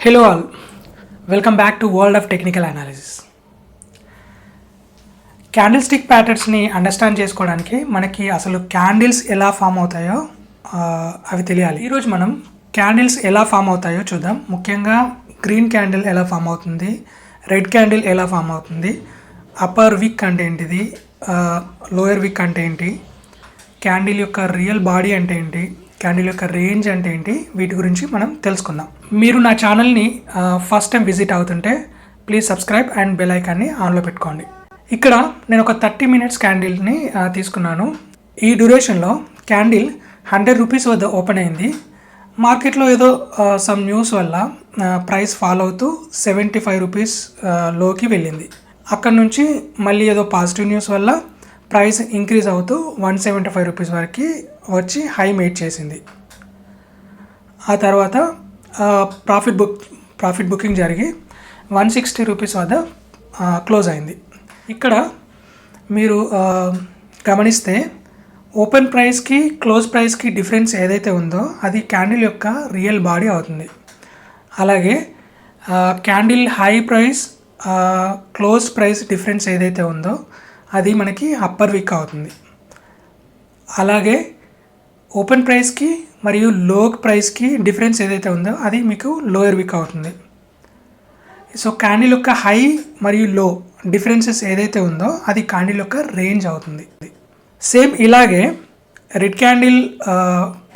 Hello all, welcome back to World of Technical Analysis. Candle ప్యాటర్న్స్ని understand చేసుకోవడానికి మనకి అసలు క్యాండిల్స్ ఎలా ఫామ్ అవుతాయో అవి తెలియాలి. ఈరోజు మనం క్యాండిల్స్ ఎలా ఫామ్ అవుతాయో చూద్దాం. ముఖ్యంగా గ్రీన్ క్యాండిల్ ఎలా ఫామ్ అవుతుంది, రెడ్ క్యాండిల్ ఎలా ఫామ్ అవుతుంది, అప్పర్ విక్ అంటే ఏంటిది, లోయర్ విక్ అంటే ఏంటి, క్యాండిల్ యొక్క రియల్ బాడీ అంటే ఏంటి, క్యాండిల్ యొక్క రేంజ్ అంటే ఏంటి, వీటి గురించి మనం తెలుసుకుందాం. మీరు నా ఛానల్ని ఫస్ట్ టైం విజిట్ అవుతుంటే ప్లీజ్ సబ్స్క్రైబ్ అండ్ బెల్ ఐకాన్ని ఆన్లో పెట్టుకోండి. ఇక్కడ నేను ఒక 30 minutes క్యాండిల్ని తీసుకున్నాను. ఈ డ్యూరేషన్లో క్యాండిల్ 100 రూపీస్ వద్ద ఓపెన్ అయింది. మార్కెట్లో ఏదో సమ్ న్యూస్ వల్ల ప్రైస్ ఫాల్ అవుతూ 75 రూపీస్ లోకి వెళ్ళింది. అక్కడ నుంచి మళ్ళీ ఏదో పాజిటివ్ న్యూస్ వల్ల ప్రైస్ ఇంక్రీజ్ అవుతూ 175 రూపీస్ వరకు వచ్చి హై మేడ్ చేసింది. ఆ తర్వాత ప్రాఫిట్ బుకింగ్ జరిగి 160 రూపీస్ వద్ద క్లోజ్ అయింది. ఇక్కడ మీరు గమనిస్తే ఓపెన్ ప్రైస్కి క్లోజ్ ప్రైస్కి డిఫరెన్స్ ఏదైతే ఉందో అది క్యాండిల్ యొక్క రియల్ బాడీ అవుతుంది. అలాగే candle high price close price difference ఏదైతే ఉందో అది మనకి అప్పర్ విక్ అవుతుంది. అలాగే ఓపెన్ ప్రైస్కి మరియు లో ప్రైస్కి డిఫరెన్స్ ఏదైతే ఉందో అది మీకు లోయర్ విక్ అవుతుంది. సో క్యాండిల్ యొక్క హై మరియు లో డిఫరెన్సెస్ ఏదైతే ఉందో అది క్యాండిల్ యొక్క రేంజ్ అవుతుంది. సేమ్ ఇలాగే రెడ్ క్యాండిల్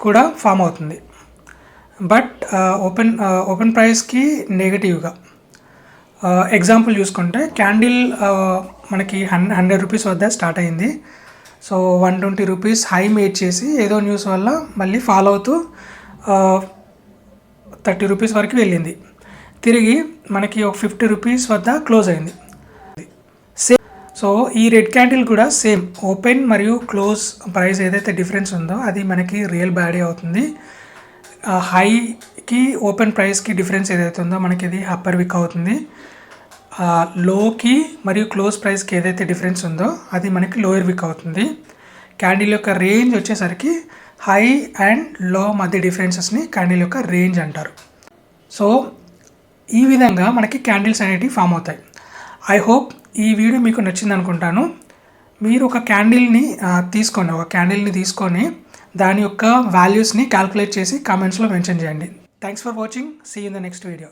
కూడా ఫామ్ అవుతుంది, బట్ ఓపెన్ ప్రైస్కి నెగటివ్గా. ఎగ్జాంపుల్ చూసుకుంటే క్యాండిల్ మనకి 100 రూపీస్ వద్ద స్టార్ట్ అయింది. సో 120 రూపీస్ హై మేడ్ చేసి ఏదో న్యూస్ వల్ల మళ్ళీ ఫాలో అవుతూ 30 రూపీస్ వరకు వెళ్ళింది. తిరిగి మనకి ఒక 50 రూపీస్ వద్ద క్లోజ్ అయింది. సేమ్ సో ఈ రెడ్ క్యాండిల్ కూడా సేమ్ ఓపెన్ మరియు క్లోజ్ ప్రైస్ ఏదైతే డిఫరెన్స్ ఉందో అది మనకి రియల్ బాడీ అవుతుంది. హైకి ఓపెన్ ప్రైస్కి డిఫరెన్స్ ఏదైతే ఉందో మనకి ఇది అప్పర్ విక్ అవుతుంది. లోకి మరియు క్లోజ్ ప్రైస్కి ఏదైతే డిఫరెన్స్ ఉందో అది మనకి లోయర్ విక్ అవుతుంది. క్యాండిల్ యొక్క రేంజ్ వచ్చేసరికి హై అండ్ లో మధ్య డిఫరెన్సెస్ని క్యాండిల్ యొక్క రేంజ్ అంటారు. సో ఈ విధంగా మనకి క్యాండిల్స్ అనేటివి ఫామ్ అవుతాయి. ఐ హోప్ ఈ వీడియో మీకు నచ్చింది అనుకుంటాను. మీరు ఒక క్యాండిల్ని తీసుకొని దాని యొక్క వాల్యూస్ని క్యాల్కులేట్ చేసి కామెంట్స్లో మెన్షన్ చేయండి. Thanks for watching. See in the next video.